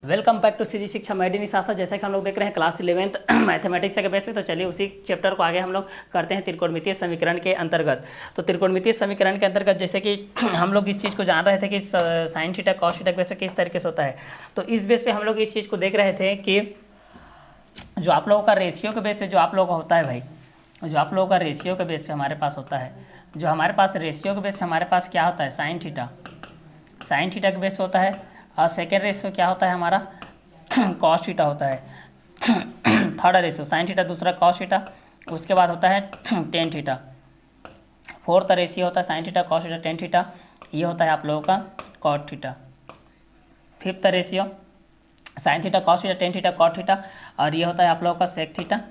Welcome back to CG शिक्षा Maddie निशासा। जैसा कि हम लोग देख रहे हैं क्लास 11th मैथमेटिक्स के बेस पे, तो चलिए उसी चैप्टर को आगे हम लोग करते हैं त्रिकोणमितीय समीकरण के अंतर्गत। तो त्रिकोणमितीय समीकरण के अंतर्गत जैसे कि हम लोग इस चीज़ को जान रहे थे कि साइन थीटा कॉस थीटा के बेस पे किस तरीके से होता है। तो इस बेस पे हम लोग इस चीज़ को देख रहे थे कि जो आप लोगों का रेशियो के बेस पे जो आप लोगों का होता है भाई, जो आप लोगों का रेशियो के बेस पे हमारे पास होता है, जो हमारे पास रेशियो के बेस पे हमारे पास क्या होता है, साइन थीटा के बेस पे होता है। और सेकेंड रेशियो क्या होता है हमारा, कॉस थीटा होता है। थर्ड रेशियो साइन थीटा, दूसरा कॉस थीटा, उसके बाद होता है टेन थीटा। फोर्थ रेशियो होता है sign theta cos theta tan theta, ये होता है आप लोगों का cot theta. Fifth ratio sine theta cos theta tan theta cot theta, और ये होता है आप लोगों का सेक थीटा।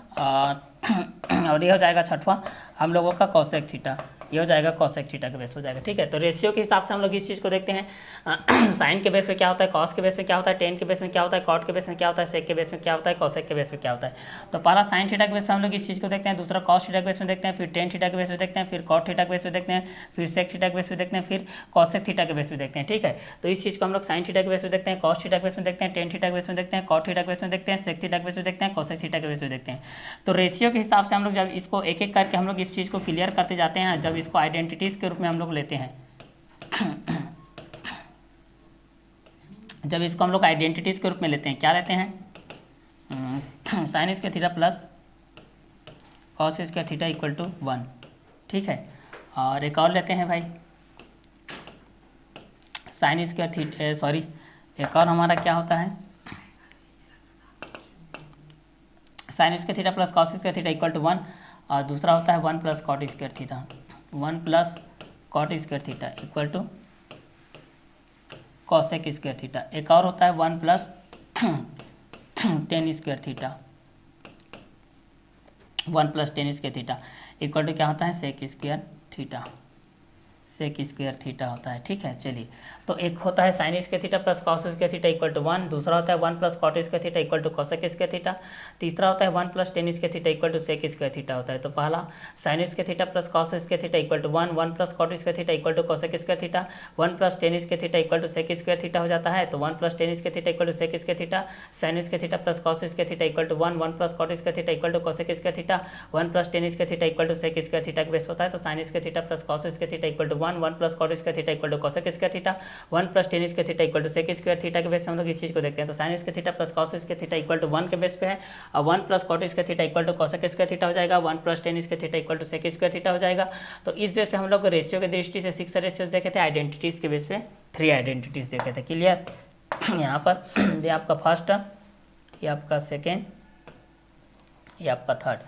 और ये हो जाएगा छठवां हम लोगों का कॉसेक थीटा, ये हो जाएगा कॉसेक थीटा के बेस हो जाएगा। ठीक है, तो रेशियो के हिसाब से हम लोग इस चीज़ को देखते हैं। साइन के बेस पे क्या होता है, कॉस के बेस पे क्या होता है, टेन के बेस में क्या होता है, कॉट के बेस में क्या होता है, सेक के बेस में क्या होता है, कॉसेक के बेस में क्या होता है। तो पहला साइन थीटा के बेस पे हम लोग इस चीज़ को देखते हैं, दूसरा कॉस थीटा के बेस में देखते हैं, फिर टेन थीटा के बेस में देखते हैं, फिर कॉट थीटा के बेस में देखते हैं, फिर सेक थीटा के बेस में देखते हैं, फिर कॉसेक थीटा के बेस में देखते हैं। ठीक है, तो इस चीज़ को हम लोग साइन थीटा के बेस में देखते हैं, कॉस थीटा के बेस में देखते हैं, टेन थीटा के बेस में देखते हैं, कॉट थीटा के बेस में देखते हैं, सेक थीटा के बेस में देखते हैं, कॉसेक थीटा के बेस में देखते हैं। तो रेशियो के हिसाब से हम लोग जब इसको एक एक करके हम लोग इस चीज़ को क्लियर करते जाते हैं, जब इसको आइडेंटिटीज़ के रूप में हम लोग लेते हैं, जब इसको हम लोग आइडेंटिटीज़ के रूप में लेते हैं, क्या लेते हैं, sign square theta plus cos square theta equal to 1। ठीक है, और एक और लेते हैं भाई, साइन स्क्वायर थीटा, सॉरी एक और हमारा क्या होता है, sign square theta plus cos square theta equal to 1, और दूसरा होता है 1 plus cot square theta, 1 plus cot square theta equal to cosec square theta. एक और होता है 1 plus tan square theta, 1 plus tan square theta equal to क्या होता है, sec square theta, sec square theta होता है। ठीक है, चलिए, तो एक होता है sign square theta plus cos square theta equal to 1, दूसरा होता है 1 plus cot square theta equal to cosec square theta, तीसरा होता है 1 plus tan square theta equal to sec square theta होता है। तो पहला sign square theta plus cos square theta equal to 1, 1 plus cot square theta equal to cosec square theta, 1 plus tan square theta equal to sec square theta हो जाता है। तो 1 plus tan square theta equal to sec square theta, sine square theta plus cos square theta equal to 1, 1 plus cot square theta equal to cosec square theta, 1 plus tan square theta equal to sec square theta के base होता है। तो sign square theta plus cos square theta equal to 1, 1 plus cot square theta equal to cosec square theta, 1 plus tan square theta equal to sec square theta के base पे हम लोग इस चीज को देखते हैं। तो sign square theta plus cos square theta equal to 1 के बेस पे है, और 1 plus cot square theta equal to cosec square theta हो जाएगा, 1 plus tan square theta equal to sec square theta हो जाएगा। तो इस बेस पे हम लोग रेशियो की दृष्टि से 6 रेशियोज देखे थे, आइडेंटिटीज के बेस पे 3 आइडेंटिटीज देखे थे। क्लियर, यहाँ पर ये आपका फर्स्ट, ये आपका सेकेंड, ये आपका थर्ड,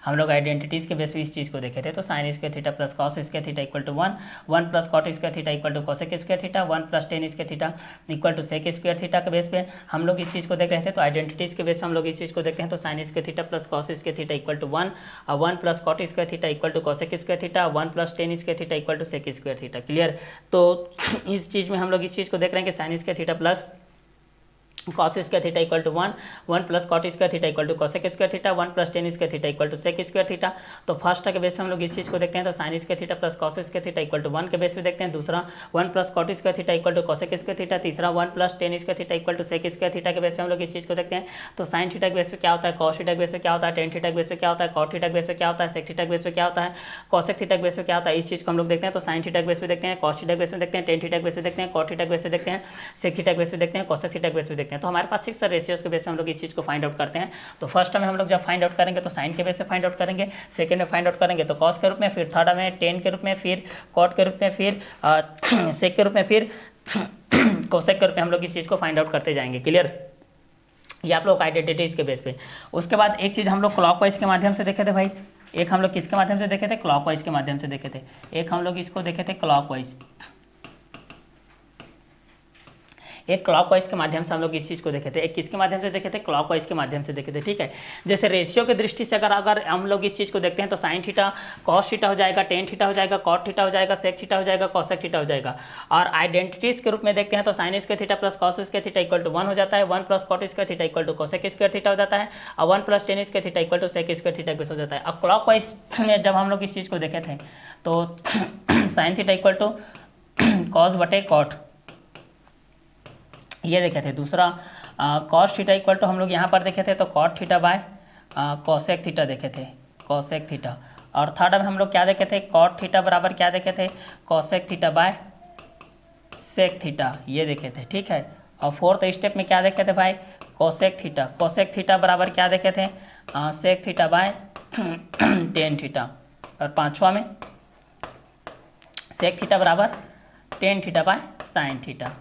हम लोग आइडेंटिटीज के बेस पे इस चीज़ को देखे थे। तो sign square theta plus cos square theta equal to 1, 1 plus cot square theta equal to cosec square theta, 1 plus tan square theta equal to sec square theta के बेस पे हम लोग इस चीज़ को देख रहे थे। तो आइडेंटिटीज के बेस पे हम लोग इस चीज़ को देखते हैं। तो sign square theta plus cos square theta equal to 1, और 1 plus cot square theta equal to cosec square theta, 1 plus tan square theta equal to sec square theta. Clear, तो इस चीज़ में हम लोग इस चीज़ को देख रहे हैं कि sine square theta plus cos square theta equal to 1, 1 plus cot square theta equal to cosec square theta, 1 plus tan square theta equal to sec square theta. तो फर्स्ट के बेस पे हम लोग इस चीज़ को देखते हैं। तो sign square theta plus cos square theta equal to 1 के बेस पे देखते हैं, दूसरा 1 plus cot square theta equal to cosec square theta, तीसरा 1 plus tan square theta equal to sec square theta के बेस पे हम लोग इस चीज़ को देखते हैं। तो साइन थीटा के बेस पे क्या होता है, कॉस थीटा के बेस पे क्या होता है, टेन थीटा के बेस पे क्या होता है, कॉट थीटा के बेस पे क्या होता है, सेक थीटा के बेस पे क्या होता है, कॉसेक थीटा के बेस पे क्या होता है, इस चीज़ को हम लोग देखते हैं। तो साइन थीटा के बेस पे देखते हैं, कॉस थीटा के बेस पे देखते हैं, टेन थीटा के बेस पे देखते हैं, कॉट थीटा के बेस पे देखते हैं, सेक थीटा के बेस पे देखते हैं, कॉसेक थीटा के बेस पे देखते हैं। तो हमारे पास 6 रेशियोज के बेस पे हम लोग इस चीज़ को फाइंड आउट करते हैं। तो फर्स्ट में हम लोग जब फाइंड आउट करेंगे तो साइन के बेस से फाइंड आउट करेंगे, सेकंड में फाइंड आउट करेंगे तो कॉस के रूप में, फिर थर्ड में टेन के रूप में, फिर कॉट के रूप में, फिर सेक के रूप में, फिर कोसेक के रूप में हम लोग इस चीज़ को फाइंड आउट करते जाएंगे। क्लियर, ये आप लोग आइडेंटिटीज के बेस पे। उसके बाद एक चीज़ हम लोग क्लॉकवाइज के माध्यम से देखे थे भाई, एक हम लोग किसके माध्यम से देखे थे, क्लॉकवाइज के माध्यम से देखे थे। एक हम लोग इसको देखे थे क्लॉकवाइज, एक क्लॉकवाइज के माध्यम से हम लोग इस चीज़ को देखे थे। एक किसके माध्यम से देखे थे, क्लॉकवाइज के माध्यम से देखे थे। ठीक है, जैसे रेशियो की दृष्टि से अगर हम लोग इस चीज़ को देखते हैं तो साइन थीटा कॉस थीटा हो जाएगा, टेन थीटा हो जाएगा, कॉट थीटा हो जाएगा, सेक थीटा हो जाएगा, कॉसेक थीटा हो जाएगा। और आइडेंटिटीज के रूप में देखते हैं तो sign square theta plus cos square theta equal to 1 हो जाता है, 1 plus cot square theta equal to cosec square theta हो जाता है, और 1 plus tan square theta equal to sec square theta हो जाता है। अब क्लॉकवाइज में जब हम लोग इस चीज़ को देखे थे तो sign theta equal to cos बटे कॉट, ये देखे थे। दूसरा कॉस थीटा इक्वल टू हम लोग यहाँ पर देखे थे तो cot theta by cosec theta देखे थे, कोसेक थीटा। और थर्ड में हम लोग क्या देखे थे, कॉट थीटा बराबर क्या देखे थे, cosec theta by sec theta, ये देखे थे, ठीक है। और फोर्थ स्टेप में क्या देखे थे भाई, कोसेक थीटा, कोसेक थीटा बराबर क्या देखे थे, sec theta by tan theta. और पांचवा में सेक थीटा बराबर tan theta by sign theta.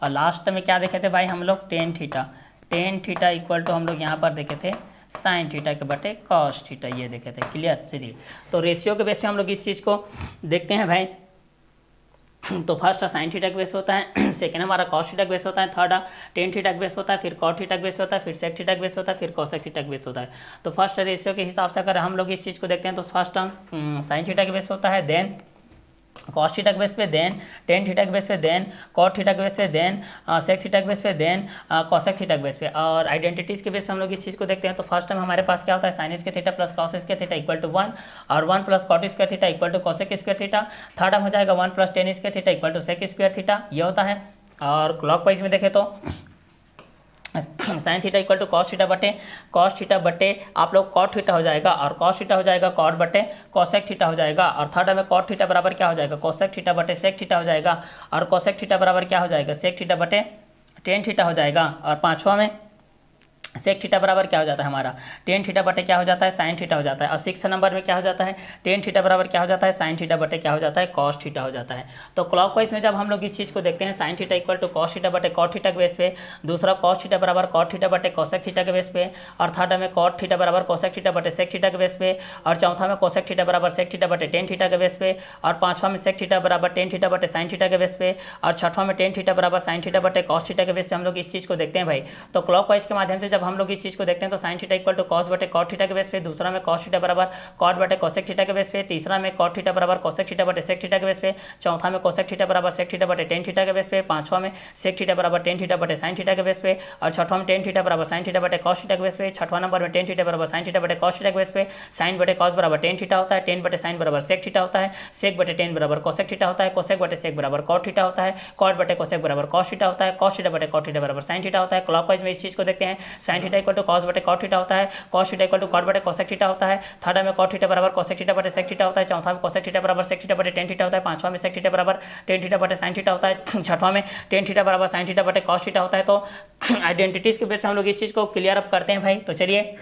और लास्ट में क्या देखे थे भाई हम लोग, tan theta, tan theta equal to हम लोग यहाँ पर देखे थे साइन थीटा के बटे कॉस थीटा, ये देखे थे। क्लियर, चलिए तो रेशियो के बेस पे हम लोग इस चीज़ को देखते हैं भाई। तो फर्स्ट साइन थीटा का बेस होता है, सेकेंड हमारा कॉस थीटा का बेस होता है, थर्ड टेन थीटा का बेस होता है, फिर कॉट थीटा का बेस होता है, फिर सेक थीटा का बेस होता है, फिर कोसेक थीटा का बेस होता है। तो फर्स्ट रेशियो के हिसाब से अगर हम लोग इस चीज़ को देखते हैं तो फर्स्ट साइन थीटा का बेस होता है, देन कॉस थीटा के बेस पे, देन टेन थीटा के बेस पे, देन कॉट थीटा के बेस पे, देन सेक थीटा के बेस पे, देन कोसेक थीटा के बेस पे। और आइडेंटिटीज़ के बेस पे हम लोग इस चीज़ को देखते हैं तो फर्स्ट टाइम हमारे पास क्या होता है, sign square theta plus cos square theta equal to 1 और 1 plus cot square theta equal to cosec square theta. Third time हो जाएगा 1 plus tan square theta equal to sec square theta, ये होता है। और क्लॉकवाइज में देखें तो sign theta equal to cos theta बटे आप लोग कॉट थीटा हो जाएगा, और कॉस थीटा हो जाएगा कॉट बटे कोसेक थीटा हो जाएगा। और थर्ड में कॉट थीटा बराबर क्या हो जाएगा, कोसेक थीटा बटे सेक थीटा हो जाएगा, और कोसेक थीटा बराबर क्या हो जाएगा, सेक थीटा बटे टेन थीटा हो जाएगा। और पांचवा में सेक थीटा बराबर क्या हो जाता है हमारा, टेन थीटा बटे क्या हो जाता है, साइन थीटा हो जाता है। और सिक्स नंबर में क्या हो जाता है, टेन थीटा बराबर क्या हो जाता है, साइन थीटा बटे क्या हो जाता है, कॉस थीटा हो जाता है। तो क्लॉकवाइज में जब हम लोग इस चीज़ को देखते हैं, sin theta equal to cos theta बटे कॉट थीटा के बेस पे, दूसरा कॉस थीटा बराबर कॉट थीटा बटे कोसेक थीटा के बेस पे, और थर्ड में कॉट थीटा बराबर कोसेक थीटा बटे सेक थीटा के बेस पे, और चौथा में कोसेक थीटा बराबर सेक थीटा बटे टेन थीटा के बेस पे, और पांचवा में सेक थीटा बराबर टेन थीटा बटे साइन थीटा के बेस पे, और छठवां में टेन थीटा बराबर साइन थीटा बटे कॉस थीटा के बेस पे हम लोग इस चीज़ को देखते हैं भाई। तो क्लॉकवाइज के माध्यम से जब हम लोग इस चीज़ को देखते हैं तो sign theta equal to cos बटे कॉट थीटा के बेस पे, दूसरा में कॉस थीटा बराबर कॉट बटे कोसेक थीटा के बेस पे, तीसरा में कॉट थीटा बराबर कोसेक थीटा बटे सेक थीटा के बेस पे, चौथा में कोसेक थीटा बराबर सेक थीटा बटे टेन थीटा के बेस पे, पांचवा में सेक थीटा बराबर टेन थीटा बटे साइन थीटा के बेस पे, और छठवां में टेन थीटा बराबर साइन थीटा बटे कॉस थीटा के बेस पे, छठवां नंबर में टेन थीटा बराबर साइन थीटा बटे कॉस थीटा के बेस पे, साइन बटे कॉस बराबर टेन थीटा होता है, टेन बटे साइन बराबर सेक थीटा होता है, सेक बटे टेन बराबर कोसेक थीटा होता है, कोसेक बटे सेक बराबर कॉट थीटा होता है, कॉट बटे कोसेक बराबर कॉस थीटा होता है, कॉस थीटा बटे कॉट थीटा बराबर साइन थीटा होता है। क्लॉकवाइज में इस चीज को देखते हैं, sin theta equal to cos बटे कॉट थीटा होता है, cos theta equal to cot बटे कोसेक थीटा होता है, थर्ड में कॉट थीटा बराबर कोसेक थीटा बटे सेक थीटा होता है, चौथा में कोसेक थीटा बराबर सेक थीटा बटे टेन थीटा होता है, पांचवा में सेक थीटा बराबर टेन थीटा बटे साइन थीटा होता है, छठवां में टेन थीटा बराबर साइन थीटा बटे कॉस थीटा होता है। तो आइडेंटिटीज के बेस पे हम लोग इस चीज को क्लियर अप करते हैं भाई। तो चलिए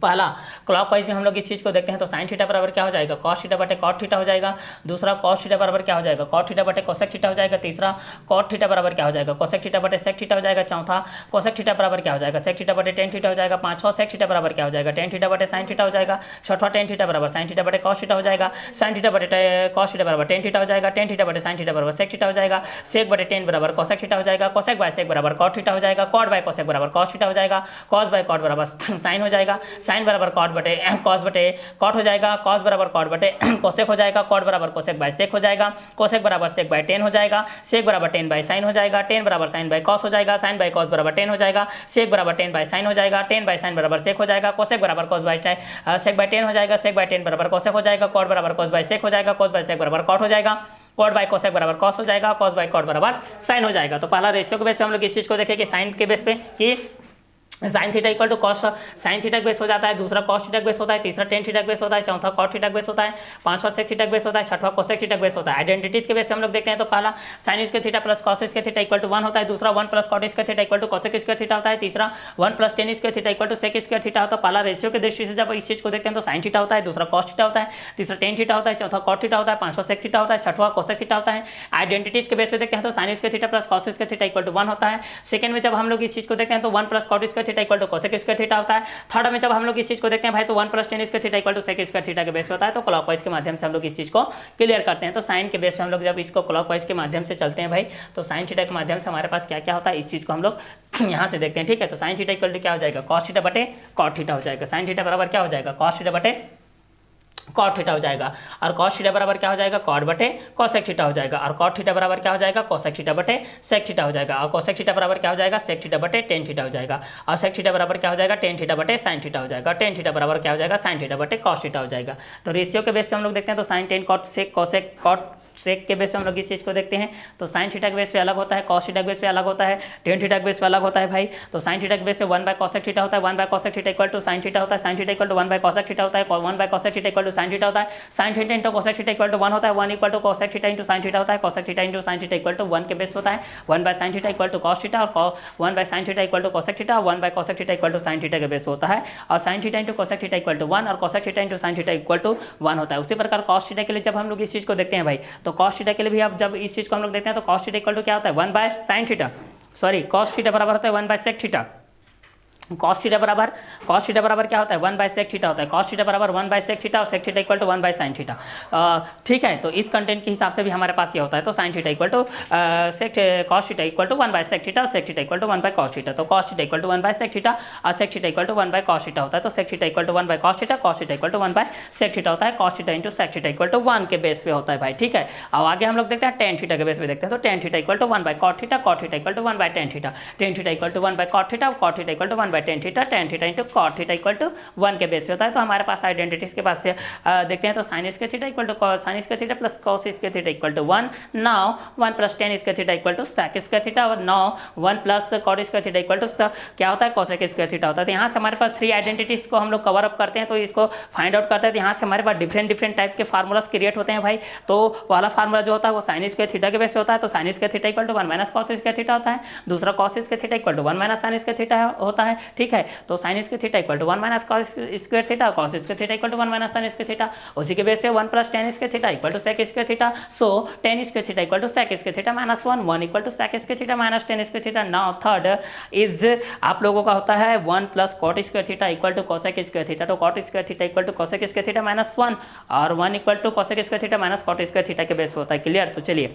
पहला क्लॉकवाइज में हम लोग इस चीज को देखते हैं तो साइन थीटा बराबर क्या हो जाएगा, कॉस थीटा बटे कॉट थीटा हो जाएगा, दूसरा कॉस थीटा बराबर क्या हो जाएगा, कॉट थीटा बटे कोसेक थीटा हो जाएगा, तीसरा कॉट थीटा बराबर क्या हो जाएगा, कोसेक थीटा बटे सेक थीटा हो जाएगा, चौथा कोसेक थीटा बराबर क्या हो जाएगा, सेक थीटा बटे टेन थीटा हो जाएगा, पांचवा सेक थीटा बराबर क्या हो जाएगा, टेन थीटा बटे साइन थीटा हो जाएगा, छठवा टेन थीटा बराबर साइन थीटा बटे कॉस थीटा हो जाएगा, साइन थीटा बटे कॉस थीटा बराबर टेन थीटा हो जाएगा, टेन थीटा बटे साइन थीटा बराबर सेक थीटा हो जाएगा, सेक बटे टेन बराबर कोसेक थीटा हो जाएगा, कोसेक बाय सेक बराबर कॉट थीटा हो जाएगा, कॉट बाय कोसेक बराबर कॉस थीटा हो जाएगा, कॉस बाय कॉट बराबर साइन हो जाएगा, साइन बराबर कॉट कॉस बटे कॉट हो जाएगा, कॉस बराबर कॉट बटे कोसेक हो जाएगा, कॉट बराबर कोसेक बाय सेक हो जाएगा, कोसेक बराबर सेक बाय टेन हो जाएगा, सेक बराबर टेन बाय साइन हो जाएगा, टेन बराबर साइन बाय कॉस हो जाएगा, साइन बाय कॉस बराबर टेन हो जाएगा, सेक बराबर टेन बाय साइन हो जाएगा, टेन बाय साइन बराबर सेक हो जाएगा, कोसेक बराबर cos by sec by tan हो जाएगा, सेक बाय टेन बराबर कोसेक हो जाएगा, कॉट बराबर कॉस बाय सेक हो जाएगा, कॉस बाय सेक बराबर कॉट हो जाएगा, कॉट बाय कोसेक बराबर कॉस हो जाएगा, कॉस बाय कॉट बराबर साइन हो जाएगा। तो पहला रेशियो के बेस पे हम लोग इस चीज को देखें कि साइन के बेस पे कि sin theta equal to cos sin theta का बेस हो जाता है, दूसरा कॉस थीटा का बेस होता है, तीसरा टेन थीटा का बेस होता है, चौथा कॉट थीटा का बेस होता है, पांचवा सेक थीटा का बेस होता है, छठवा कोसेक थीटा का बेस होता है। आइडेंटिटीज के बेस से हम लोग देखते हैं तो पहला sign square theta plus cos square theta equal to 1 होता है, दूसरा 1 plus cot square theta equal to cosec square theta होता है, तीसरा 1 plus tan square theta equal to sec square theta होता है। पहला रेशियो के दृष्टि से जब इस चीज को देखते हैं तो साइन थीटा होता है, दूसरा कॉस थीटा होता है, तीसरा टेन थीटा होता है, चौथा कॉट थीटा होता है, पांचवा सेक थीटा होता है, छठवा कोसेक थीटा होता है। आइडेंटिटीज के बेस पे देखते हैं तो sign square theta plus cos square theta equal to 1 होता है। सेकंड में जब हम लोग इस चीज को देखते हैं तो 1 plus cot square theta equal to cosec square theta होता है। थर्ड में जब हम लोग इस चीज को देखते हैं भाई तो 1 plus tan square theta equal to sec square theta के बेस पे होता है। तो क्लॉकवाइज के माध्यम से हम लोग इस चीज को क्लियर करते हैं। तो साइन के बेस पे हम लोग जब इसको क्लॉकवाइज के माध्यम से चलते हैं भाई तो साइन थीटा के माध्यम से हमारे पास क्या क्या होता है इस चीज को हम लोग यहाँ से देखते हैं। ठीक है, तो साइन थीटा इक्वल टू क्या हो जाएगा, कॉस थीटा बटे कॉट थीटा हो जाएगा। साइन थीटा बराबर क्या हो जाएगा, कॉस थीटा बटे कॉट थीटा हो जाएगा, और कॉस थीटा बराबर क्या हो जाएगा, कॉट बटे कोसेक थीटा हो जाएगा, और कॉट थीटा बराबर क्या हो जाएगा, कोसेक थीटा बटे सेक थीटा हो जाएगा, और कोसेक थीटा बराबर क्या हो जाएगा, सेक थीटा बटे टेन थीटा हो जाएगा, और सेक थीटा बराबर क्या हो जाएगा, टेन थीटा बटे साइन थीटा हो जाएगा, टेन थीटा बराबर क्या हो जाएगा, साइन थीटा बटे कॉस थीटा हो जाएगा। तो रेशियो के बेस पे हम लोग देखते हैं तो sin tan cot sec cosec cot sec के बेस पे हम लोग इस चीज़ को देखते हैं तो साइन थीटा के बेस पे अलग होता है, कॉस थीटा के बेस पे अलग होता है, टेन थीटा के बेस पे अलग होता है भाई। तो साइन थीटा के बेस पे 1/cosec थीटा होता है, 1/cosec theta equal to sign theta होता है, sign theta equal to 1/cosec theta होता है, 1/cosec theta equal to sign theta होता है, sign theta into cosec theta equal to 1 होता है, 1 equal to cosec theta into sign theta होता है, cosec theta into sign theta equal to 1 के base होता है, 1/sin theta equal to cos theta और 1/sin theta equal to cosec theta, 1/cosec theta equal to sign theta के base होता है और sin theta into cosec theta equal to 1 और cosec theta into sign theta equal to 1 होता है। उसी प्रकार cos थीटा के लिए जब हम लोग इस चीज को देखते हैं भाई तो cos थीटा के लिए भी आप जब इस चीज को हम लोग देखते हैं तो cos थीटा इक्वल टू क्या होता है 1/sin theta, sorry cos theta बराबर होता है 1/sec थीटा। cos थीटा बराबर क्या होता है 1/sec थीटा होता है, cos थीटा बराबर 1/sec थीटा और sec theta equal to 1/sin theta. ठीक है, तो इस कंटेंट के हिसाब से भी हमारे पास ये होता है तो sin theta equal to cos theta equal to 1/sec theta और sec theta equal to 1/cos theta. तो cos theta equal to 1/sec theta और sec theta equal to 1/cos theta होता है। तो sec theta equal to 1/cos theta, cos theta equal to 1/sec theta होता है, cos theta into sec theta equal to 1 के base पे होता है भाई। ठीक है, अब आगे हम लोग देखते हैं tan थीटा के बेस पे देखते हैं तो tan theta equal to 1/cot theta, cot theta equal to 1/tan theta, tan theta equal to 1/cot theta, cot theta equal to 1/tan theta, tan theta into cot theta equal to 1 के base पे होता है। तो हमारे पास identities के पास से देखते हैं तो sin square theta equal to sin square theta plus cos square theta equal to 1, now 1 plus tan square theta equal to sec square theta और now 1 plus cot square theta equal to क्या होता है cosec square theta होता है। तो यहाँ से हमारे पास 3 आइडेंटिटीज को हम लोग कवर अप करते हैं तो इसको फाइंड आउट करते हैं। तो यहाँ से हमारे पास डिफरेंट टाइप के फार्मूलास क्रिएट होते हैं भाई। तो पहला फार्मूला जो होता है वो sin स्क्वायर थीटा के बेस पे होता है तो sin square theta equal to 1 minus cos square theta होता है, दूसरा cos square theta equal to 1 minus sin square theta होता है। ठीक है, तो sin square theta equal to 1 minus cos square theta, cos square theta equal to 1 minus sin square theta, उसी के बेस से 1 plus tan square theta equal to sec square theta, so tan square theta equal to sec square theta minus 1 equal to sec square theta minus tan square theta. Now third is आप लोगों का होता है 1 plus cot square theta equal to cosec square theta, तो cot square theta equal to cosec square theta minus 1 और 1 equal to cosec square theta minus cot square theta के base पे होता है। क्लियर? तो चलिए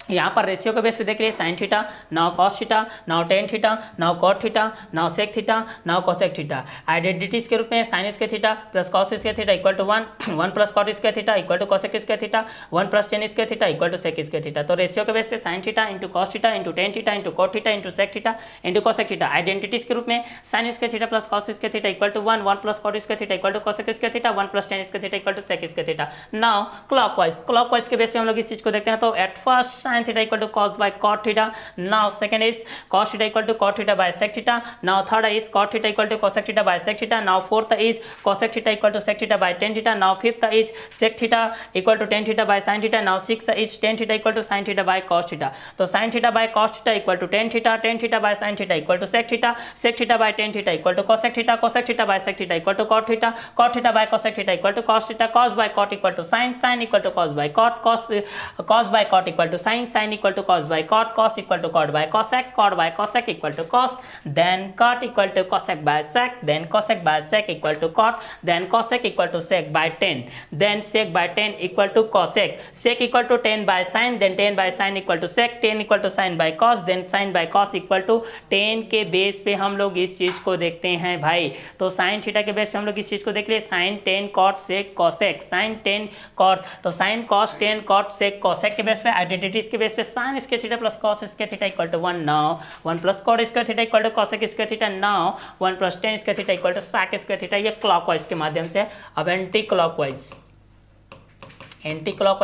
यहाँ पर रेशियो के बेस पे देख लिए sin theta, now cos theta, now tan theta, now cot theta, now sec theta, now cosec theta. Identities के रूप में sin square theta plus cos square theta equal to 1, 1 plus cot square theta equal to cosec square theta, 1 plus tan square theta equal to sec square theta. तो ratio के base पे sin theta into cos theta into tan theta into cot theta into sec theta into cosec theta. Identities के रूप में sin square theta plus cos square theta equal to 1, 1 plus cot square theta equal to cosec square theta, 1 plus tan square theta equal to sec square theta. Now clockwise के base पे हम लोग इस चीज को देखते हैं तो at first sin theta equal to cos by cot theta, now second is cos theta equal to cot theta by sec theta, now third is cot theta equal to cosec theta by sec theta, now fourth is cosec theta equal to sec theta by tan theta, now fifth is sec theta equal to tan theta by sin theta, now sixth is tan theta equal to sin theta by cos theta। तो sin theta by cos theta equal to tan theta, tan theta by sin theta equal to sec theta, sec theta by tan theta equal to cosec theta, cosec theta by sec theta equal to cot theta, cot theta by cosec theta equal to cos theta, cos by cot equal to sin, sin equal to cos by cot, cos by cot equal to sin, sin equal to cos by cot, cos equal to cot by cosec, cot by cosec equal to cos, then cot equal to cosec by sec, then cosec by sec equal to cot, then cosec equal to sec by tan, then sec by tan equal to cosec, sec equal to tan by sin, then tan by sin equal to sec, tan equal to sin by cos, then sin by cos equal to tan। के base पे हम लोग इस चीज को देखते हैं भाई। तो sin थीटा के बेस पे हम लोग इस चीज को देख लिए sin tan cot sec cosec, sin tan cot, तो sin cos tan cot sec cosec के बेस पे आइडेंटिटीज के बेस पे sin square theta plus cos square theta equal to 1, now 1 plus cot square theta equal to cosec square theta, now 1 plus tan square theta equal to sec square theta. ये clockwise के माध्यम से। अब anti clockwise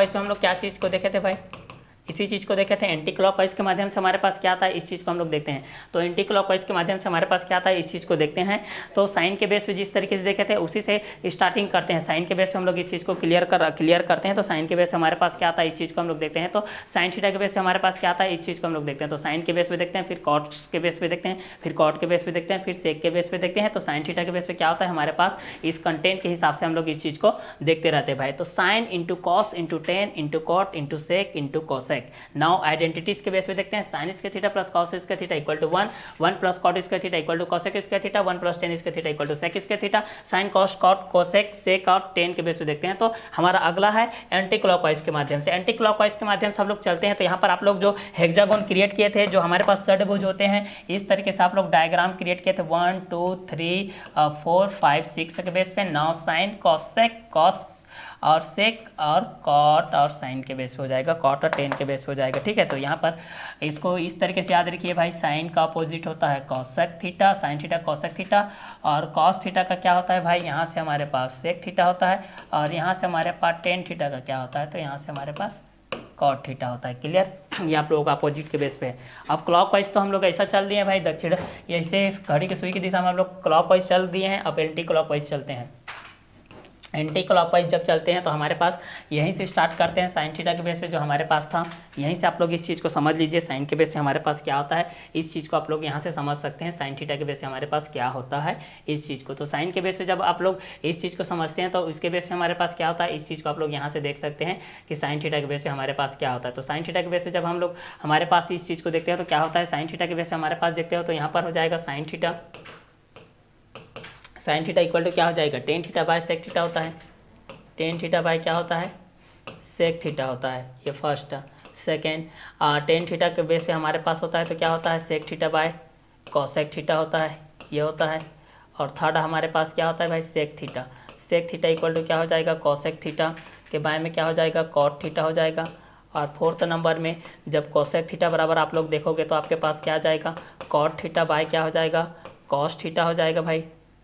पे हम लोग क्या चीज को देखे थे भाई, इसी चीज को देखे थे एंटी क्लॉकवाइज के माध्यम से हमारे पास क्या आता है इस चीज को हम लोग देखते हैं। तो एंटी क्लॉकवाइज के माध्यम से हमारे पास क्या आता है इस चीज को देखते हैं। तो साइन के बेस पे जिस तरीके से देखे थे उसी से स्टार्टिंग करते हैं। साइन के बेस पे हम लोग इस चीज को क्लियर करते हैं। तो साइन के बेस पे हमारे पास क्या आता है इस चीज को हम लोग देखते हैं। तो साइन थीटा के बेस पे हमारे पास क्या आता है इस चीज को हम लोग देखते हैं। तो साइन के बेस पे देखते हैं, फिर कॉट के बेस पे देखते हैं, फिर कॉट के बेस पे देखते हैं, फिर सेक के बेस पे देखते हैं। तो साइन थीटा के बेस पे क्या होता है हमारे पास इस कंटेंट के हिसाब से हम लोग इस चीज को देखते रहते हैं भाई। तो sin into cos into tan into cot into sec into cosec. Now identities के बेस पे देखते हैं। Sign square theta plus cos square theta equal to 1, 1 plus cot square theta equal to cosec square theta, 1 plus tan square theta equal to sec square theta. Sin cos cot cosec sec और tan के base पे देखते हैं। तो हमारा अगला है anti clockwise के माध्यम से। एंटी क्लॉकवाइज के माध्यम से हम लोग चलते हैं। तो यहाँ पर आप लोग जो हेक्सागोन क्रिएट किए थे, जो हमारे पास षडभुज होते हैं, इस तरीके से आप लोग डायग्राम क्रिएट किए थे 1 2 3 4 5 6 के बेस पे। नाउ साइन कॉसेक कॉस और सेक और कॉट और साइन के बेस पे हो जाएगा, कॉट और टेन के बेस पे हो जाएगा। ठीक है, तो यहाँ पर इसको इस तरीके से याद रखिए भाई। साइन का अपोजिट होता है cosec theta, sine theta cosec theta, और कॉस थीटा का क्या होता है भाई, यहाँ से हमारे पास सेक थीटा होता है, और यहाँ से हमारे पास टेन थीटा का क्या होता है, तो यहाँ से हमारे पास कॉट थीटा होता है। क्लियर, ये आप लोगों का अपोजिट के बेस पे है। अब क्लॉकवाइज तो हम लोग ऐसा चल दिए हैं भाई, दक्षिण ऐसे घड़ी की सुई की दिशा में हम लोग क्लॉकवाइज चल दिए हैं। अब एंटी क्लॉकवाइज चलते हैं। एंटी क्लॉकवाइज जब चलते हैं तो हमारे पास यहीं से स्टार्ट करते हैं साइन थीटा के बेस पे जो हमारे पास था। यहीं से आप लोग इस चीज़ को समझ लीजिए, साइन के बेस पे हमारे पास क्या होता है, इस चीज़ को आप लोग यहाँ से समझ सकते हैं। साइन थीटा के बेस पे हमारे पास क्या होता है इस चीज़ को, तो साइन के बेस पे जब आप लोग इस चीज़ को समझते हैं तो उसके बेस पे हमारे पास क्या होता है, इस चीज़ को आप लोग यहाँ से देख सकते हैं कि साइन थीटा के बेस पे हमारे पास क्या होता है। तो साइन थीटा के बेस पे जब हम लोग हमारे पास इस चीज़ को देखते हैं तो क्या होता है, साइन थीटा के बेस पे हमारे पास देखते हो तो यहाँ पर हो जाएगा साइन थीटा इक्वल टू क्या हो जाएगा, tan theta by sec theta होता है। टेन थीटा बाय क्या होता है, सेक थीटा होता है, ये फर्स्ट। सेकेंड, टेन थीटा के बेस पे हमारे पास होता है तो क्या होता है, sec theta by cosec theta होता है, ये होता है। और थर्ड हमारे पास क्या होता है भाई, सेक थीटा इक्वल टू क्या हो जाएगा, कॉसेक थीटा के बाय में क्या हो जाएगा, कॉट थीटा हो जाएगा। और फोर्थ नंबर में जब कॉसेक थीटा बराबर आप लोग देखोगे तो आपके पास क्या आ जाएगा, कॉट थीटा बाय क्या हो जाएगा, कॉस थीटा हो जाएगा भाई,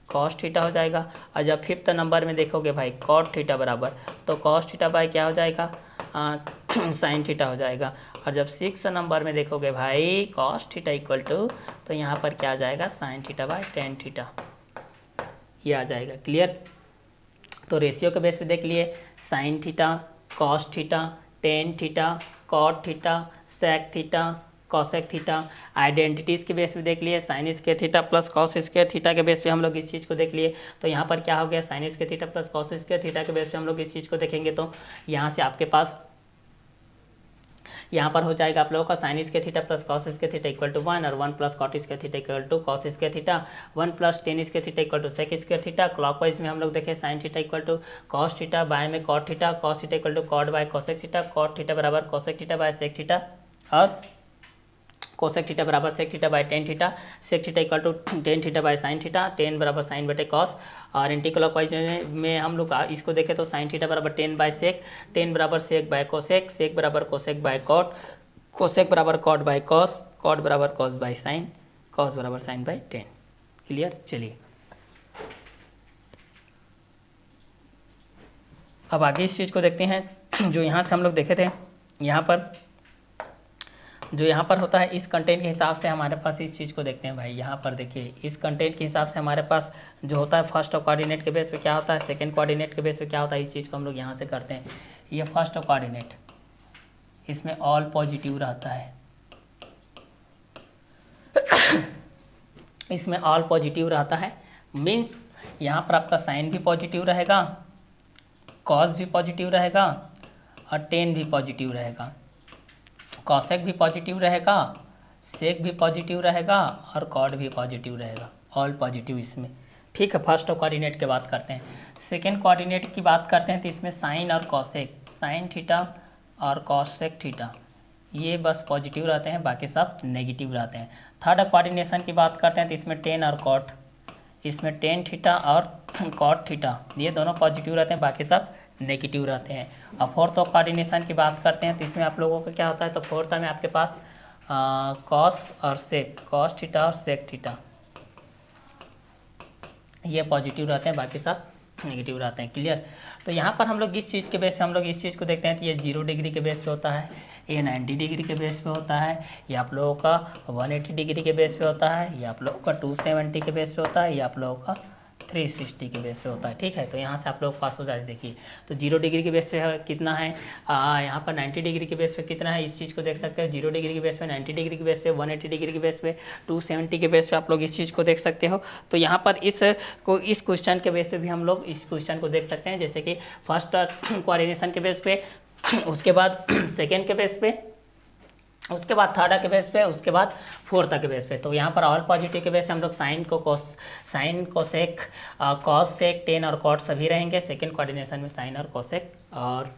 कॉस थीटा हो जाएगा। और जब फिफ्थ नंबर में देखोगे भाई कॉट थीटा बराबर, तो कॉस थीटा बाय क्या हो जाएगा, साइन थीटा हो जाएगा। और जब सिक्स नंबर में देखोगे भाई कॉस थीटा इक्वल टू, तो यहाँ पर क्या आ जाएगा, sine theta by tan theta, ये आ जाएगा। क्लियर, तो रेशियो के बेस पे देख लिए, sin theta, cos theta, tan theta, cot theta, sec theta, cosec theta. Identities के बेस पे देख लिए, sin square theta plus cos square theta के बेस पे हम लोग इस चीज़ को देख लिए। तो यहाँ पर क्या हो गया, sign square theta plus cos square theta के बेस पे हम लोग इस चीज़ को देखेंगे तो यहाँ से आपके पास यहाँ पर हो जाएगा आप लोगों का sine square theta plus cos square theta equal to 1 और 1 plus cot square theta equal to cos square theta, 1 plus tan square theta equal to sec square theta. Clockwise में हम लोग देखें sine theta equal to cos theta, by में cot theta, cos theta equal to cot by cosec theta, cot theta बराबर cosec theta by sec theta, और cosec theta बराबर सेक theta by tan theta, sec theta equal to tan theta by sign theta, tan बराबर sin बटे cos. और anti clockwise में हम लोग इसको देखें तो साइन थीटा बराबर टेन बाय सेक, टेन बराबर सेक बाय कोसेक, सेक बराबर कोसेक बाय कॉट, कोसेक बराबर कॉट बाय कॉस, कॉट बराबर कॉस बाय साइन, कॉस बराबर साइन बाय टेन। क्लियर, चलिए अब आगे इस चीज़ को देखते हैं जो यहाँ से हम लोग देखे थे। यहाँ पर जो यहाँ पर होता है इस कंटेंट के हिसाब से हमारे पास इस चीज़ को देखते हैं भाई। यहाँ पर देखिए इस कंटेंट के हिसाब से हमारे पास जो होता है फर्स्ट कोऑर्डिनेट के बेस पे क्या होता है, सेकंड कोऑर्डिनेट के बेस पे क्या होता है, इस चीज़ को हम लोग यहाँ से करते हैं। ये फर्स्ट कोऑर्डिनेट, इसमें ऑल पॉजिटिव रहता है, इसमें ऑल पॉजिटिव रहता है, मीन्स यहाँ पर आपका साइन भी पॉजिटिव रहेगा, कॉस भी पॉजिटिव रहेगा और टेन भी पॉजिटिव रहेगा, कॉसेक भी पॉजिटिव रहेगा, सेक भी पॉजिटिव रहेगा और कॉड भी पॉजिटिव रहेगा, ऑल पॉजिटिव इसमें। ठीक है, फर्स्ट कोऑर्डिनेट की बात करते हैं। सेकेंड कोऑर्डिनेट की बात करते हैं तो इसमें साइन और कॉसेक, साइन थीटा और कॉसेक थीटा ये बस पॉजिटिव रहते हैं, बाकी सब नेगेटिव रहते हैं। थर्ड कोऑर्डिनेशन की बात करते हैं तो इसमें टेन और कॉट, इसमें टेन थीटा और कॉट थीटा ये दोनों पॉजिटिव रहते हैं, बाकी सब नेगेटिव रहते हैं। और फोर्थ कोऑर्डिनेशन की बात करते हैं तो इसमें आप लोगों का क्या होता है, तो फोर्थ में आपके पास कॉस और सेक, कॉस थीटा और सेक थीटा ये पॉजिटिव रहते हैं, बाकी सब नेगेटिव रहते हैं। क्लियर, तो यहाँ पर हम लोग इस चीज़ के बेस से हम लोग इस चीज़ को देखते हैं तो ये 0 डिग्री के बेस पे होता है, ये 90 डिग्री के बेस पे होता है, ये आप लोगों का 180 डिग्री के बेस पे होता है, ये आप लोगों का 270 के बेस पे होता है, ये आप लोगों का 360 के बेस पे होता है। ठीक है, तो यहाँ से आप लोग पास हो जाए। देखिए तो 0 डिग्री के बेस पे है कितना है, यहाँ पर 90 डिग्री के बेस पे कितना है, इस चीज़ को देख सकते हैं। 0 डिग्री के बेस पे, 90 डिग्री के बेस पे, 180 डिग्री के बेस पे, 270 के बेस पे आप लोग इस चीज़ को देख सकते हो। तो यहाँ पर इस क्वेश्चन के बेस पे भी हम लोग इस क्वेश्चन को देख सकते हैं, जैसे कि फर्स्ट कोऑर्डिनेशन के बेस पे, उसके बाद सेकेंड के बेस पे, उसके बाद थर्ड के बेस पे, उसके बाद फोर्थ के बेस पे। तो यहाँ पर ऑल पॉजिटिव के बेस पे हम लोग साइन को sin cosec, cos sec, tan और कॉट सभी रहेंगे। सेकंड कोऑर्डिनेशन में साइन और कोसेक, और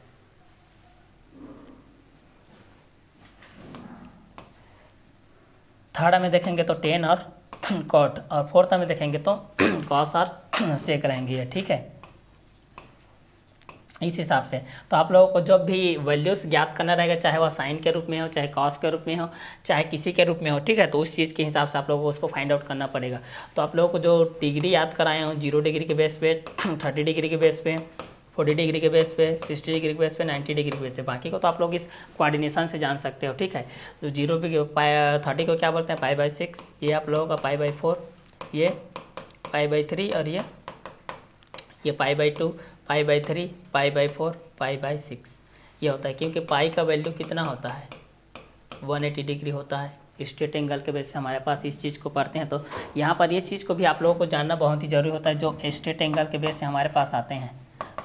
थर्ड में देखेंगे तो टेन और कॉट, और फोर्थ में देखेंगे तो कॉस और सेक रहेंगे। ठीक है, इस हिसाब से तो आप लोगों को जब भी वैल्यूज़ ज्ञात करना रहेगा, चाहे वह साइन के रूप में हो, चाहे कॉस के रूप में हो, चाहे किसी के रूप में हो, ठीक है, तो उस चीज़ के हिसाब से आप लोगों को उसको फाइंड आउट करना पड़ेगा। तो आप लोगों को जो डिग्री याद कराए हो, 0 डिग्री के बेस पे, 30 डिग्री के बेस पे, 40 डिग्री के बेस पे, 60 डिग्री के बेस पे, 90 डिग्री के बेस पे। बाकी को तो आप लोग इस कोऑर्डिनेशन से जान सकते हो, ठीक है। तो 0 पे 30 को क्या बोलते हैं, π/6, ये आप लोगों का π/4, ये π/3 और ये π/2, π/3, π/4, π/6 ये होता है, क्योंकि पाई का वैल्यू कितना होता है, 180 डिग्री होता है। स्ट्रेट एंगल के बेस पे हमारे पास इस चीज़ को पढ़ते हैं, तो यहाँ पर ये चीज़ को भी आप लोगों को जानना बहुत ही ज़रूरी होता है। जो स्ट्रेट एंगल के बेस से हमारे पास आते हैं,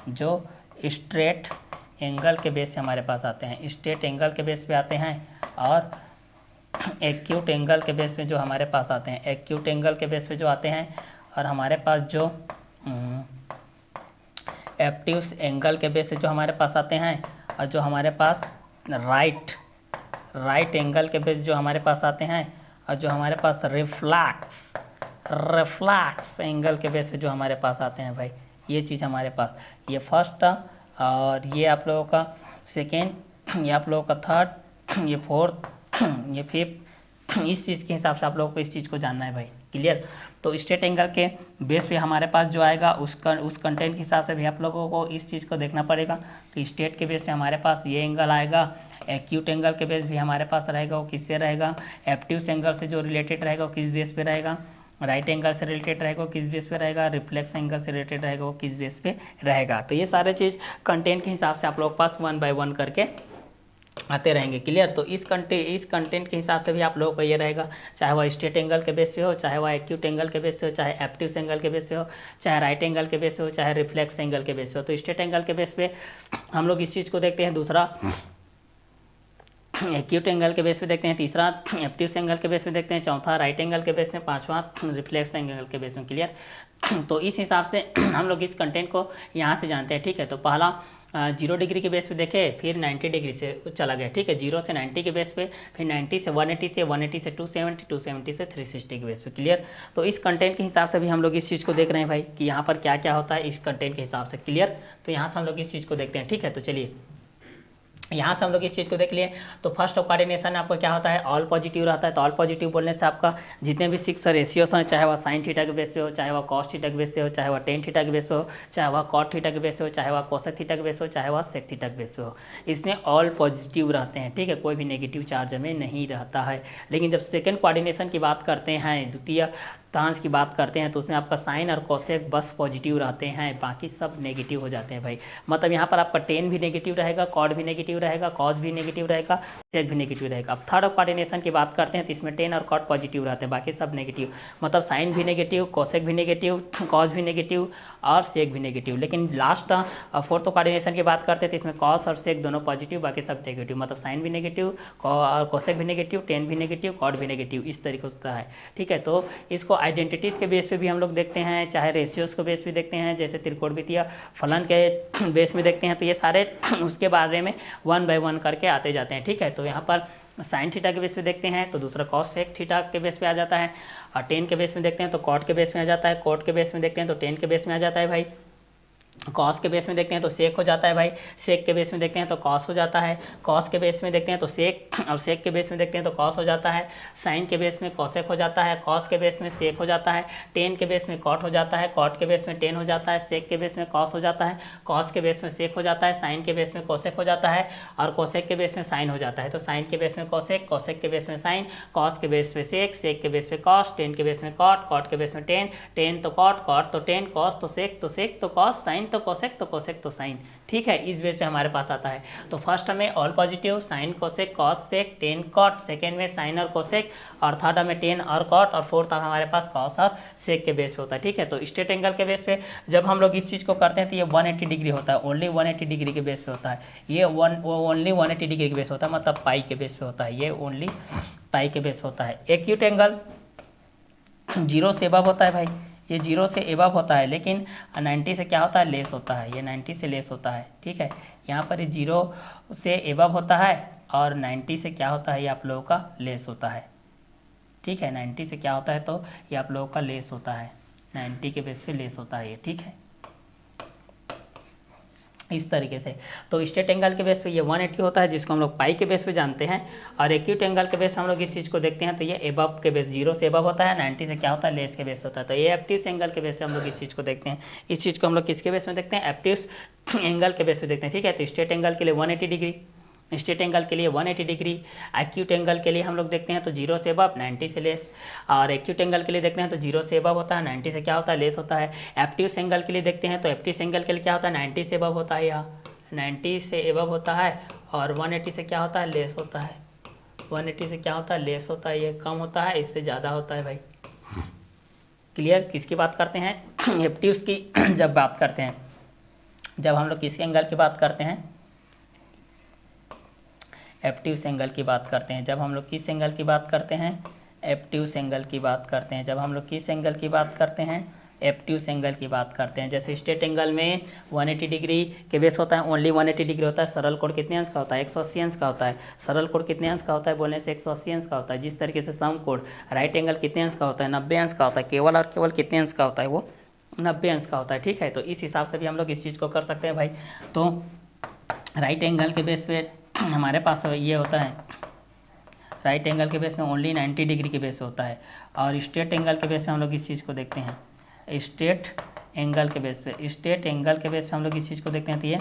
जो स्ट्रेट एंगल के बेस से हमारे पास आते हैं, स्ट्रेट एंगल के बेस पे आते हैं, और एक्यूट एंगल के बेस पे जो हमारे पास आते हैं, एक्यूट एंगल के बेस पे जो आते हैं, और हमारे पास जो एब्ट्यूस एंगल के बेस से जो हमारे पास आते हैं, और जो हमारे पास राइट एंगल के बेस जो हमारे पास आते हैं, और जो हमारे पास रिफ्लैक्स एंगल के बेस पे जो हमारे पास आते हैं भाई, ये चीज़ हमारे पास, ये फर्स्ट और ये आप लोगों का सेकेंड, ये आप लोगों का थर्ड, ये फोर्थ, ये फिफ्थ, इस चीज़ के हिसाब से आप लोगों को इस चीज़ को जानना है भाई, क्लियर। तो स्ट्रेट एंगल के बेस पे हमारे पास जो आएगा उस कंटेंट के हिसाब से भी आप लोगों को इस चीज़ को देखना पड़ेगा। तो स्ट्रेट के बेस पे हमारे पास ये एंगल आएगा, एक्यूट एंगल के बेस भी हमारे पास रहेगा, वो किससे रहेगा, एब्ट्यूस एंगल से जो रिलेटेड रहेगा वो किस बेस पे रहेगा, राइट एंगल से रिलेटेड रहेगा वो किस बेस पे रहेगा, रिफ्लेक्स एंगल से रिलेटेड रहेगा वो किस बेस पे रहेगा। तो ये सारे चीज़ कंटेंट के हिसाब से आप लोग पास 1 बाय 1 करके आते रहेंगे, क्लियर। तो इस कंटेंट के हिसाब से भी आप लोगों को ये रहेगा, चाहे वह स्ट्रेट एंगल के बेस पे हो, चाहे वह एक्यूट एंगल के बेस पे हो, चाहे एब्ट्यूस एंगल के बेस पे हो, चाहे राइट एंगल के बेस पे हो, चाहे रिफ्लेक्स एंगल के बेस पे हो। तो स्ट्रेट एंगल के बेस पे हम लोग इस चीज़ को देखते हैं, दूसरा एक्यूट एंगल के बेस पे देखते हैं, तीसरा एब्ट्यूस एंगल के बेस पे देखते हैं, चौथा राइट एंगल के बेस में, पांचवा रिफ्लेक्स एंगल के बेस में, क्लियर। तो इस हिसाब से हम लोग इस कंटेंट को यहाँ से जानते हैं, ठीक है। तो पहला 0 डिग्री के बेस पे देखे, फिर 90 डिग्री से चला गया, ठीक है, 0 से 90 के बेस पे, फिर 90 से 180 से 180 से 270, 270 से 360 के बेस पे, क्लियर। तो इस कंटेंट के हिसाब से भी हम लोग इस चीज़ को देख रहे हैं भाई कि यहाँ पर क्या क्या होता है इस कंटेंट के हिसाब से, क्लियर। तो यहाँ से हम लोग इस चीज़ को देखते हैं, ठीक है। तो चलिए यहाँ से हम लोग इस चीज़ को देख लिए। तो फर्स्ट ऑफ कोऑर्डिनेशन आपका क्या होता है, ऑल पॉजिटिव रहता है। तो ऑल पॉजिटिव बोलने से आपका जितने भी 6 रेशियोस हैं, चाहे वह साइन थीटा के बेस पे हो, चाहे वह कॉस थीटा के बेस पे हो, चाहे वह टेन थीटा के बेस पे हो, चाहे वह कॉट थीटा के बेस पे हो, चाहे वह कोसेक थीटा के बेस पे हो, चाहे वह सेक थीटा के बेस पे हो, इसमें ऑल पॉजिटिव रहते हैं, ठीक है। कोई भी नेगेटिव चार्ज में नहीं रहता है। लेकिन जब सेकेंड कोऑर्डिनेशन की बात करते हैं, द्वितीय तांस की बात करते हैं, तो उसमें आपका साइन और कोसेक बस पॉजिटिव रहते हैं, बाकी सब नेगेटिव हो जाते हैं भाई। मतलब यहाँ पर आपका टेन भी नेगेटिव रहेगा, कॉड भी नेगेटिव रहेगा, कॉस भी नेगेटिव रहेगा, सेक भी नेगेटिव रहेगा। अब थर्ड कोऑर्डिनेशन की बात करते हैं, तो इसमें टेन और कॉट पॉजिटिव रहते हैं, बाकी सब नेगेटिव। मतलब साइन भी नेगेटिव, कोसेक भी नेगेटिव, कॉस भी नेगेटिव और सेक भी नेगेटिव। लेकिन लास्ट फोर्थ कोऑर्डिनेशन की बात करते हैं, तो इसमें कॉस और सेक दोनों पॉजिटिव, बाकी सब नेगेटिव। मतलब साइन भी नेगेटिव, कोसेक भी नेगेटिव, टेन भी नेगेटिव, कॉट भी नेगेटिव, इस तरीके से है, ठीक है। तो इसको आइडेंटिटीज़ के बेस पे भी हम लोग देखते हैं, चाहे रेशियोज के बेस पे देखते हैं, जैसे त्रिकोणमितीय फलन के बेस में देखते हैं। तो ये सारे उसके बारे में 1 बाय 1 करके आते जाते हैं, ठीक है। तो यहाँ पर साइन थीटा के बेस पे देखते हैं, तो दूसरा कॉस सेक थीटा के बेस पे आ जाता है, और टेन के बेस में देखते हैं तो कॉट के बेस में आ जाता है, कॉट के बेस में देखते हैं तो टेन के बेस में आ जाता है भाई, कॉस के बेस में देखते हैं तो सेक हो जाता है भाई, सेक के बेस में देखते हैं तो कॉस हो जाता है, कॉस के बेस में देखते हैं तो सेक, और सेक के बेस में देखते हैं तो कॉस हो जाता है, साइन के बेस में कॉसेक हो जाता है, कॉस के बेस में सेक हो जाता है, टेन के बेस में कॉट हो जाता है, कॉट के बेस में टेन हो जाता है, सेक के बेस में कॉस हो जाता है, कॉस के बेस में सेक हो जाता है, साइन के बेस में कोसेक हो जाता है, और कोसेक के बेस में साइन हो जाता है। तो साइन के बेस में कोसेक, कोसेक के बेस में साइन, कॉस के बेस पे सेक, सेक के बेस पे कॉस, टेन के बेस में कॉट, कॉट के बेस में टेन, टेन तो कॉट, कॉट तो टेन, कॉस तो सेक, तो सेक तो कॉस, साइन तो कोसेक, तो कोसेक तो साइन, ठीक है। इस बेस पे हमारे पास आता है। तो फर्स्ट में all positive, sin cosec cos sec tan cot, second में साइन और कोसेक, और थर्ड में टेन और कॉट, और फोर्थ हमारे पास कॉस और सेक के बेस पे होता है, ठीक है। तो स्ट्रेट एंगल के बेस पे जब हम लोग इस चीज़ को करते हैं तो ये 180 डिग्री होता है, ओनली 180 डिग्री के बेस पे होता है, ये ओनली 180 डिग्री के बेस होता है, मतलब पाई के बेस पे होता है, ये ओनली पाई के बेस होता है। एक्यूट एंगल 0 से अबव होता है भाई, ये 0 से एबव होता है, लेकिन 90 से क्या होता है, लेस होता है, ये 90 से लेस होता है, ठीक है। यहाँ पर ये 0 से एबव होता है, और 90 से क्या होता है, ये आप लोगों का लेस होता है, ठीक है। 90 से क्या होता है, तो ये आप लोगों का लेस होता है, 90 के बेस पे लेस होता है ये, ठीक है। इस तरीके से। तो स्ट्रेट एंगल के बेस पे ये 180 होता है, जिसको हम लोग पाई के बेस पे जानते हैं। और एक्यूट एंगल के बेस पे हम लोग इस चीज़ को देखते हैं, तो ये एबव के बेस 0 से एबव होता है, 90 से क्या होता है, लेस के बेस होता है। तो ये एप्ट्यूस एंगल के बेस पे हम लोग इस चीज़ को देखते हैं। इस चीज़ को हम लोग किसके बेस में देखते हैं, एप्ट्यूस एंगल के बेस पे देखते हैं, ठीक है। तो स्ट्रेट एंगल के लिए 180 डिग्री, स्ट्रेट एंगल के लिए 180 डिग्री, एक्यूट एंगल के लिए हम लोग देखते हैं तो 0 से अबव, 90 से लेस। और एक्यूट एंगल के लिए देखते हैं तो 0 से अबव होता है, 90 से क्या होता है, लेस होता है। एप्ट्यूस एंगल के लिए देखते हैं तो एप्ट्यूस एंगल के लिए क्या होता है, 90 से अबव होता है, या 90 से अबव होता है। और 180 से क्या होता है, लेस होता है। 180 से क्या होता है, लेस होता है। ये कम होता है, इससे ज़्यादा होता है भाई। क्लियर। किसकी बात करते हैं, एप्ट्यूस की जब बात करते हैं, जब हम लोग किस एंगल की बात करते हैं, एप्ट्यूस एंगल की बात करते हैं। जब हम लोग किस एंगल की बात करते हैं, एप्ट्यूस एंगल की बात करते हैं। जब हम लोग किस एंगल की बात करते हैं, एप्ट्यूस एंगल की बात करते हैं। जैसे स्ट्रेट एंगल में 180 डिग्री के बेस होता है, ओनली 180 डिग्री होता है। सरल कोण कितने अंश का होता है, 180 अंश का होता है। सरल कोण कितने अंश का होता है, बोलने से 180 अंश का होता है। जिस तरीके से सम कोण राइट एंगल कितने अंश का होता है, 90 अंश का होता है। केवल और केवल कितने अंश का होता है, वो 90 अंश का होता है, ठीक है। तो इस हिसाब से भी हम लोग इस चीज़ को कर सकते हैं भाई। तो राइट एंगल के बेस पे हमारे पास ये होता है, राइट एंगल के बेस में ओनली 90 डिग्री के बेस होता है। और स्ट्रेट एंगल के बेस में हम लोग इस चीज़ को देखते हैं, स्ट्रेट एंगल के बेस पे, स्ट्रेट एंगल के बेस पे हम लोग इस चीज़ को देखते हैं तो ये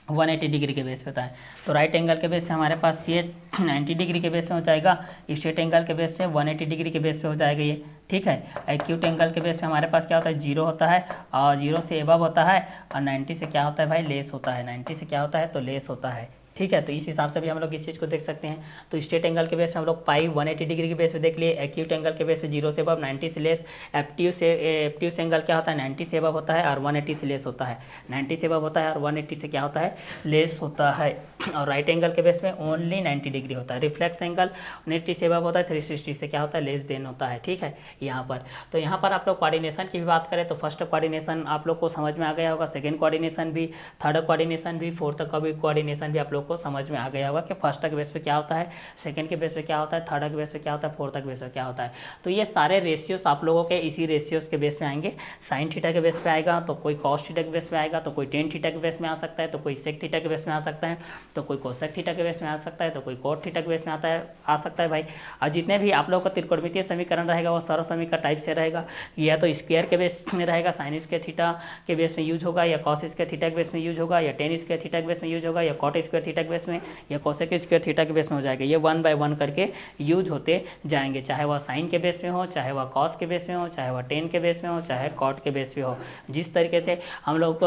180 डिग्री के बेस पे होता है। तो राइट एंगल के बेस पे हमारे पास ये 90 डिग्री के बेस में हो जाएगा, स्ट्रेट एंगल के बेस पे 180 डिग्री के बेस पे हो जाएगा ये, ठीक है। एक्यूट एंगल के बेस पे हमारे पास क्या होता है, 0 होता है, और 0 से एबव होता है, और 90 से क्या होता है भाई, लेस होता है। 90 से क्या होता है, तो लेस होता है, ठीक है। तो इस हिसाब से भी हम लोग इस चीज़ को देख सकते हैं। तो स्ट्रेट एंगल के बेस पे हम लोग पाई 180 डिग्री के बेस पे देख लिए, एक्यूट एंगल के बेस पे 0 से अबव, 90 से लेस। एप्ट्यूस एंगल क्या होता है, 90 से अबव होता है और 180 से लेस होता है। 90 से अबव होता है और 180 से क्या होता है, लेस होता है। और राइट एंगल के बेस में ओनली 90 डिग्री होता है। रिफ्लेक्स एंगल 180 से अबव होता है, 360 से क्या होता है, लेस देन होता है, ठीक है। यहाँ पर तो यहाँ पर आप लोग कोऑर्डिनेशन की भी बात करें तो फर्स्ट कोऑर्डिनेशन आप लोग को समझ में आ गया होगा, सेकंड कोऑर्डिनेशन भी, थर्ड कोऑर्डिनेशन भी, फोर्थ का भी कोऑर्डिनेशन भी आप लोग को समझ में आ गया होगा कि फर्स्ट के बेस पे क्या होता है, सेकंड के बेस पे क्या होता है, थर्ड के बेस पे क्या होता है, फोर्थ के बेस पे क्या होता है। तो ये सारे रेशियोस आप लोगों के इसी रेशियोस के बेस में आएंगे। साइन थीटा के बेस पे आएगा, तो कोई कॉस थीटा के बेस पे आएगा, तो कोई टेन थीटा के बेस में आ सकता है, तो कोई सेक थीटा के बेस में आ सकता है, तो कोई कोसेक थीटा के बेस में आ सकता है, तो कोई कोट थीटा के बेस में आ सकता है भाई। और जितने भी आप लोगों का त्रिकोणमितीय समीकरण रहेगा वो सरल समीकरण टाइप से रहेगा, या तो स्क्वायर के बेस में रहेगा, साइन स्क्वायर थीटा के बेस में यूज होगा, या कॉस स्क्वायर थीटा के बेस में यूज होगा, या टेन स्क्वायर थीटा के बेस में यूज होगा, या कॉट स्क्वायर थीटा के बेस में, या कोसेक स्क्वायर थीटा के बेस में हो जाएगा। ये 1 बाय 1 करके यूज होते जाएंगे, चाहे वह साइन के बेस में हो, चाहे वह कॉस के बेस में हो, चाहे वह टेन के बेस में हो, चाहे कॉट के बेस पे हो। जिस तरीके से हम लोग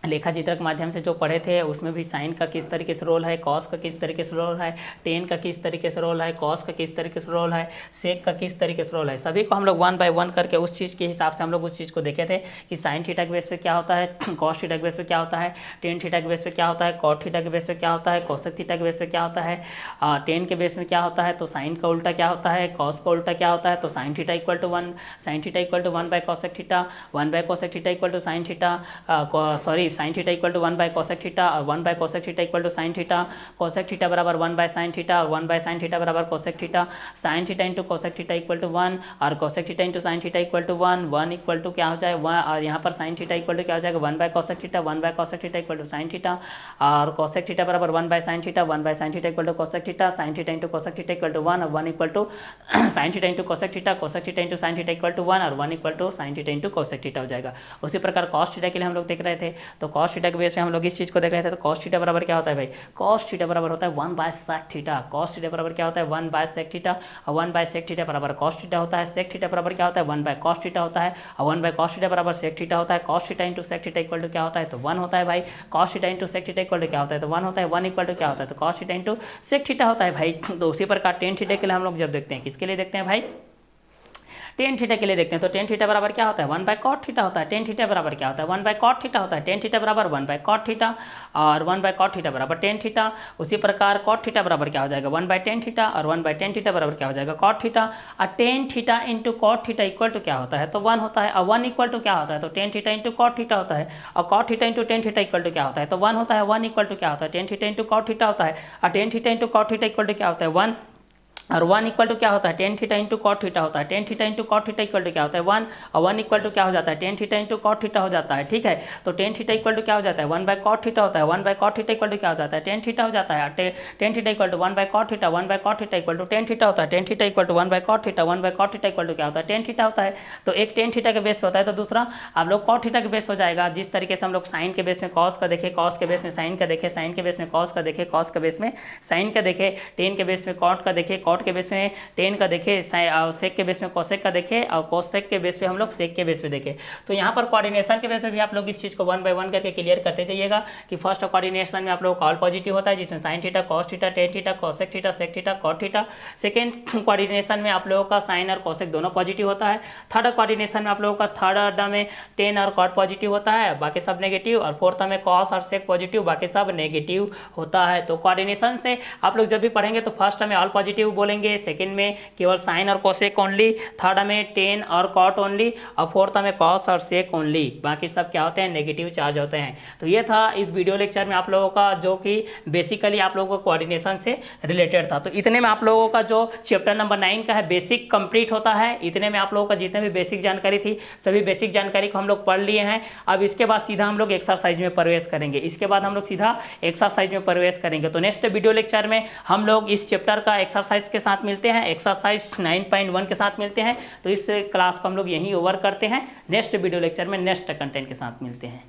लेखा चित्र के माध्यम से जो पढ़े थे उसमें भी साइन का किस तरीके से रोल है, कॉस का किस तरीके से रोल है, टेन का किस तरीके से रोल है, कॉस का किस तरीके से रोल है, सेक का किस तरीके से रोल है, सभी को हम लोग 1 बाय 1 करके उस चीज़ के हिसाब से हम लोग उस चीज़ को देखे थे कि साइन थीटा के बेस पे क्या होता है, कॉस थीटा के बेस पे क्या होता है, टेन थीटा के बेस पे क्या होता है, कॉट थीटा के बेस पे क्या होता है, कोसेक थीटा के बेस पे क्या होता है, टेन के बेस में क्या होता है, तो साइन का उल्टा क्या होता है, कॉस का उल्टा क्या होता है, तो sign theta equal to 1, sine theta equal to 1 by cosec theta, 1 by cosec theta equal to sign theta, sorry sine theta equal to 1 by cosec theta, और 1 by cosec theta equal to sign theta, cosec theta बराबर 1 by sign theta, और 1 by sign theta बराबर cosec theta, sine theta into cosec theta equal to 1, और cosec theta into sign theta equal to 1, 1 equal to क्या हो जाए 1, और यहाँ पर साइन थीटा इक्वल टू क्या हो जाएगा 1 by cosec theta, 1 by cosec theta equal to sign theta, और कोसेक थीटा बराबर 1 by sign theta, 1 by sign theta equal to cosec theta, sine theta into cosec theta equal to 1, और 1 equal to sign theta into cosec theta, cosec theta into sign theta equal to 1, और 1 equal to sign theta into cosec theta हो जाएगा। उसी प्रकार cos theta के लिए हम लोग देख रहे थे, तो कॉस थीटा के बेस पे हम लोग इस चीज़ को देख रहे थे, तो कॉस थीटा बराबर क्या होता है भाई, कॉस थीटा बराबर होता है 1 by sec theta, cos theta बराबर क्या होता है 1 बाय सेक थीटा, और 1 बाय सेक थीटा बराबर कॉस थीटा होता है, सेक थीटा बराबर क्या होता है 1 बाय कॉस थीटा होता है, और 1 बाय कॉस थीटा बराबर सेक थीटा होता है, cos theta into sec theta equal to क्या होता है, तो 1 होता है भाई, cos theta into sec theta equal to क्या होता है, तो 1 होता है, 1 इक्वल टू क्या होता है, तो cos theta into sec theta होता है भाई। तो उसी प्रकार टेन थीटा के लिए हम लोग जब देखते हैं, किसके लिए देखते हैं भाई, टेन थीटा के लिए देखते हैं, तो टेन थीटा बराबर क्या होता है 1 बाय कॉट थीटा होता है, टेन थीटा बराबर क्या होता है 1 बाय कॉट थीटा होता है, टेन थीटा बराबर 1 बाय कॉट थीटा, और 1 बाय कॉट थीटा बराबर टेन थीटा। उसी प्रकार कॉट थीटा बराबर क्या हो जाएगा 1 बाय टेन थीटा, और 1 बाय टेन थीटा बराबर क्या हो जाएगा कॉट थीटा, और tan theta into cot theta equal to क्या होता है, तो 1 होता है, और 1 इक्वल टू क्या होता है, तो tan theta into cot theta होता है, और cot theta into tan theta equal to क्या होता है, तो 1 होता है, 1 इक्वल टू क्या होता है, tan theta into cot theta होता है, और tan theta into cot theta equal to क्या होता है 1, और 1 इक्वल टू क्या होता है tan theta into cot theta होता है, tan theta into cot theta equal to क्या होता है 1, और 1 इक्वल टू क्या हो जाता है tan theta into cot theta हो जाता है, ठीक है। तो टेन थीटा इक्वल टू क्या हो जाता है 1 बाय कॉट थीटा होता है, 1 by cot theta equal to क्या हो जाता है टेन थीटा हो जाता है, tan theta equal to 1 by cot theta, 1 by cot theta equal to tan theta होता है, tan theta equal to 1 by cot theta, 1 by cot theta equal to क्या होता है टेन थीटा होता है। तो एक टेन थीटा के बेस पे होता है, तो दूसरा आप लोग कॉट थीटा के बेस हो जाएगा। जिस तरीके से हम लोग साइन के बेस में कॉस का देखे, कॉस के बेस में साइन का देखे, साइन के बेस में कॉस का देखे, कॉस के बेस में साइन का देखे, टेन के बेस में कॉट का देखे, कॉट के बेस में टेन का देखे, सेक के बेस में कोसेक का देखे, और कोसेक के बेस पे हम लोग सेक के बेस पे देखे। तो यहाँ पर कोऑर्डिनेशन के बेस पे भी आप लोग इस चीज़ को 1 बाय 1 करके क्लियर करते जाइएगा कि फर्स्ट कोऑर्डिनेशन में आप लोग ऑल पॉजिटिव होता है, जिसमें sine theta, cos theta, tan theta, cosec theta, sec theta, cot theta. Second coordination में आप लोगों का साइन और कोसेक दोनों पॉजिटिव होता है। थर्ड कोऑर्डिनेशन में आप लोगों का थर्ड में टेन और कॉट पॉजिटिव होता है, बाकी सब नेगेटिव, और फोर्थ में कॉस और सेक पॉजिटिव, बाकी सब नेगेटिव होता है। तो कोऑर्डिनेशन से आप लोग जब भी पढ़ेंगे तो फर्स्ट में ऑल पॉजिटिव बोलेंगे, सेकेंड में केवल साइन और कोसेक ओनली, थर्ड में टेन और कॉट ओनली, और फोर्थ में कॉस और सेक ओनली, बाकी सब क्या होते हैं नेगेटिव चार्ज होते हैं। तो ये था इस वीडियो लेक्चर में आप लोगों का, जो कि बेसिकली आप लोगों को कोऑर्डिनेशन से रिलेटेड था। तो इतने में आप लोगों का जो चैप्टर नंबर 9 का है बेसिक कंप्लीट होता है। इतने में आप लोगों का जितने भी बेसिक जानकारी थी सभी बेसिक जानकारी को हम लोग पढ़ लिए हैं। अब इसके बाद सीधा हम लोग एक्सरसाइज में प्रवेश करेंगे, इसके बाद हम लोग सीधा एक्सरसाइज में प्रवेश करेंगे। तो नेक्स्ट वीडियो लेक्चर में हम लोग इस चैप्टर का एक्सरसाइज के साथ मिलते हैं, एक्सरसाइज 9.1 के साथ मिलते हैं। तो इस क्लास को हम लोग यहीं ओवर करते हैं। नेक्स्ट वीडियो लेक्चर में नेक्स्ट कंटेंट के साथ मिलते हैं।